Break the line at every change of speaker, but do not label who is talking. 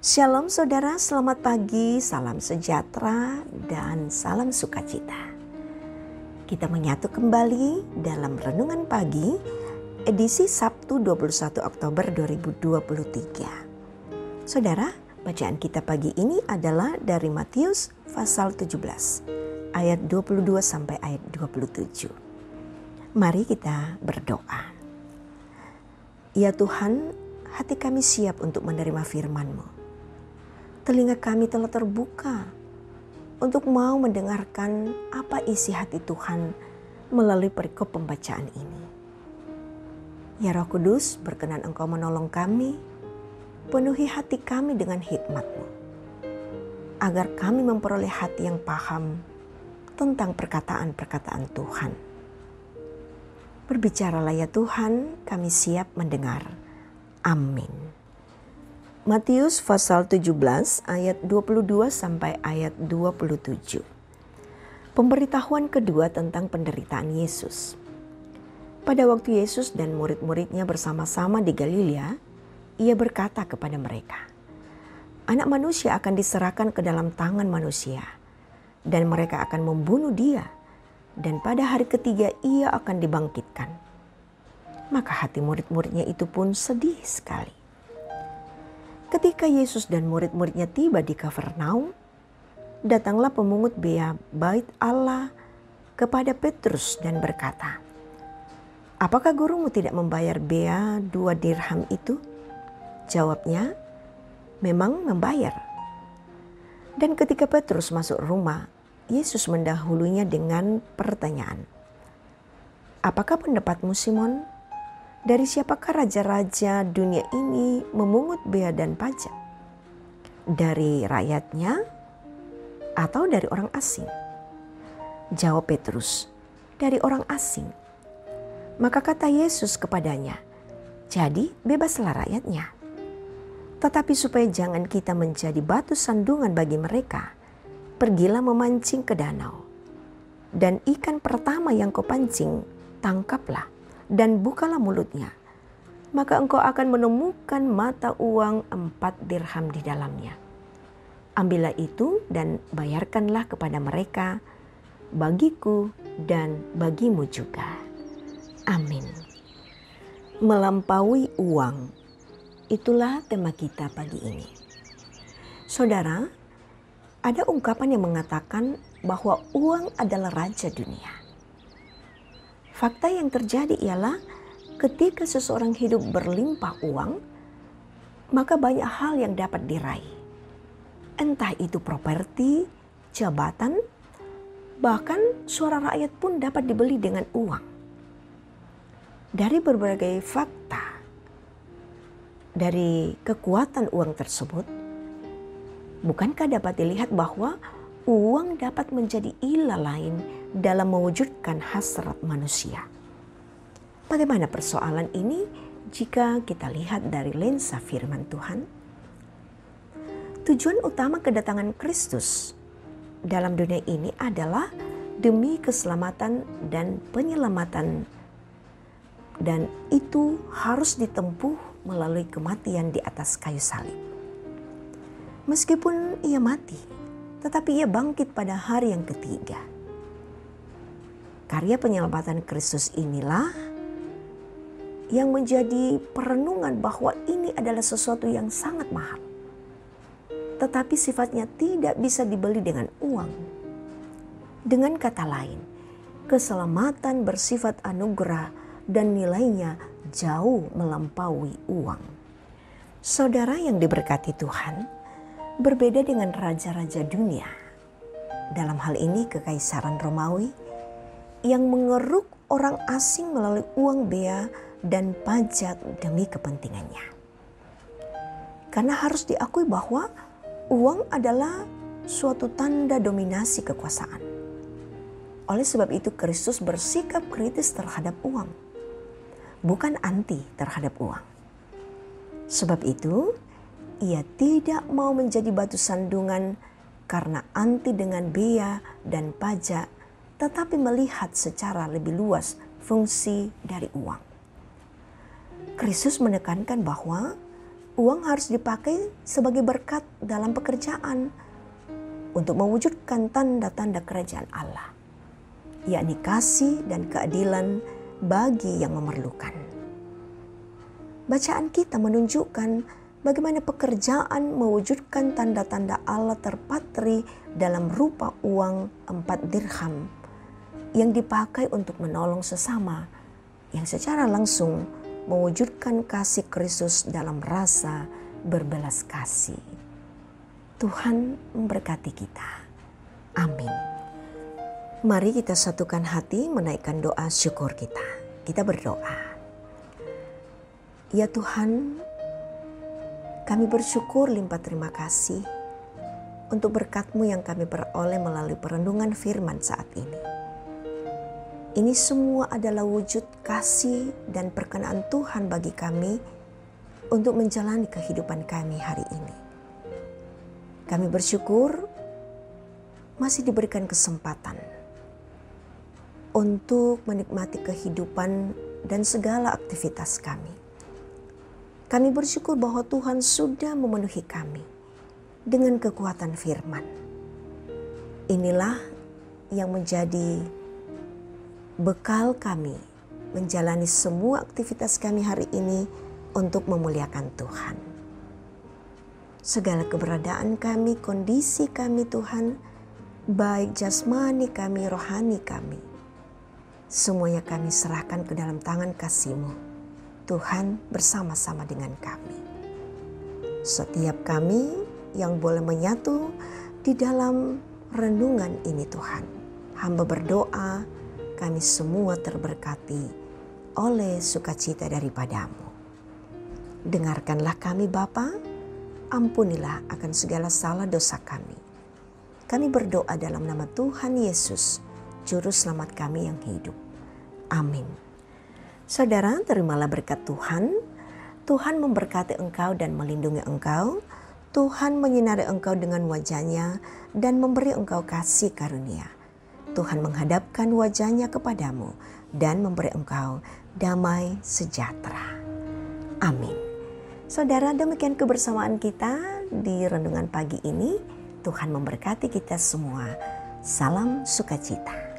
Shalom saudara, selamat pagi, salam sejahtera dan salam sukacita. Kita menyatu kembali dalam Renungan Pagi, edisi Sabtu 21 Oktober 2023. Saudara, bacaan kita pagi ini adalah dari Matius pasal 17, ayat 22 sampai ayat 27. Mari kita berdoa. Ya Tuhan, hati kami siap untuk menerima firman-Mu. Telinga kami telah terbuka untuk mau mendengarkan apa isi hati Tuhan melalui perikop pembacaan ini. Ya Roh Kudus, berkenan Engkau menolong kami, penuhi hati kami dengan hikmat-Mu, agar kami memperoleh hati yang paham tentang perkataan-perkataan Tuhan. Berbicaralah ya Tuhan, kami siap mendengar. Amin. Matius pasal 17 ayat 22 sampai ayat 27. Pemberitahuan kedua tentang penderitaan Yesus. Pada waktu Yesus dan murid-muridnya bersama-sama di Galilea, ia berkata kepada mereka, Anak manusia akan diserahkan ke dalam tangan manusia, dan mereka akan membunuh dia, dan pada hari ketiga ia akan dibangkitkan. Maka hati murid-muridnya itu pun sedih sekali. Ketika Yesus dan murid-muridnya tiba di Kafarnaum, datanglah pemungut bea bait Allah kepada Petrus dan berkata, Apakah gurumu tidak membayar bea 2 dirham itu? Jawabnya, memang membayar. Dan ketika Petrus masuk rumah, Yesus mendahulunya dengan pertanyaan, Apakah pendapatmu Simon? Dari siapakah raja-raja dunia ini memungut bea dan pajak? Dari rakyatnya atau dari orang asing? Jawab Petrus, dari orang asing. Maka kata Yesus kepadanya, jadi bebaslah rakyatnya. Tetapi supaya jangan kita menjadi batu sandungan bagi mereka, pergilah memancing ke danau. Dan ikan pertama yang kau pancing, tangkaplah. Dan bukalah mulutnya, maka engkau akan menemukan mata uang 4 dirham di dalamnya. Ambillah itu dan bayarkanlah kepada mereka, bagiku dan bagimu juga. Amin. Melampaui uang, itulah tema kita pagi ini. Saudara, ada ungkapan yang mengatakan bahwa uang adalah raja dunia. Fakta yang terjadi ialah ketika seseorang hidup berlimpah uang, maka banyak hal yang dapat diraih. Entah itu properti, jabatan, bahkan suara rakyat pun dapat dibeli dengan uang. Dari berbagai fakta, dari kekuatan uang tersebut, bukankah dapat dilihat bahwa uang dapat menjadi ilah lain dalam mewujudkan hasrat manusia? Bagaimana persoalan ini jika kita lihat dari lensa firman Tuhan? Tujuan utama kedatangan Kristus dalam dunia ini adalah demi keselamatan dan penyelamatan, dan itu harus ditempuh melalui kematian di atas kayu salib. Meskipun ia mati, tetapi ia bangkit pada hari yang ketiga. Karya penyelamatan Kristus inilah yang menjadi perenungan bahwa ini adalah sesuatu yang sangat mahal. Tetapi sifatnya tidak bisa dibeli dengan uang. Dengan kata lain, keselamatan bersifat anugerah dan nilainya jauh melampaui uang. Saudara yang diberkati Tuhan, berbeda dengan raja-raja dunia, dalam hal ini Kekaisaran Romawi, yang mengeruk orang asing melalui uang bea dan pajak demi kepentingannya. Karena harus diakui bahwa uang adalah suatu tanda dominasi kekuasaan. Oleh sebab itu Kristus bersikap kritis terhadap uang, bukan anti terhadap uang. Sebab itu, ia tidak mau menjadi batu sandungan karena anti dengan bea dan pajak, tetapi melihat secara lebih luas fungsi dari uang. Kristus menekankan bahwa Uang harus dipakai sebagai berkat dalam pekerjaan untuk mewujudkan tanda-tanda kerajaan Allah, yakni kasih dan keadilan bagi yang memerlukan. Bacaan kita menunjukkan bagaimana pekerjaan mewujudkan tanda-tanda Allah terpatri dalam rupa uang 4 dirham yang dipakai untuk menolong sesama, yang secara langsung mewujudkan kasih Kristus dalam rasa berbelas kasih. Tuhan memberkati kita. Amin. Mari kita satukan hati menaikkan doa syukur kita. Kita berdoa. Ya Tuhan, kami bersyukur limpah terima kasih untuk berkat-Mu yang kami peroleh melalui perenungan firman saat ini. Ini semua adalah wujud kasih dan perkenaan Tuhan bagi kami untuk menjalani kehidupan kami hari ini. Kami bersyukur masih diberikan kesempatan untuk menikmati kehidupan dan segala aktivitas kami. Kami bersyukur bahwa Tuhan sudah memenuhi kami dengan kekuatan firman. Inilah yang menjadi bekal kami menjalani semua aktivitas kami hari ini untuk memuliakan Tuhan. Segala keberadaan kami, kondisi kami Tuhan, baik jasmani kami, rohani kami, semuanya kami serahkan ke dalam tangan kasih-Mu. Tuhan bersama-sama dengan kami. Setiap kami yang boleh menyatu di dalam renungan ini Tuhan, hamba berdoa, kami semua terberkati oleh sukacita daripada-Mu. Dengarkanlah kami Bapa, ampunilah akan segala salah dosa kami. Kami berdoa dalam nama Tuhan Yesus, Juru Selamat kami yang hidup. Amin. Saudara, terimalah berkat Tuhan. Tuhan memberkati engkau dan melindungi engkau. Tuhan menyinari engkau dengan wajah-Nya dan memberi engkau kasih karunia. Tuhan menghadapkan wajah-Nya kepadamu dan memberi engkau damai sejahtera. Amin. Saudara, demikian kebersamaan kita di renungan pagi ini. Tuhan memberkati kita semua. Salam sukacita.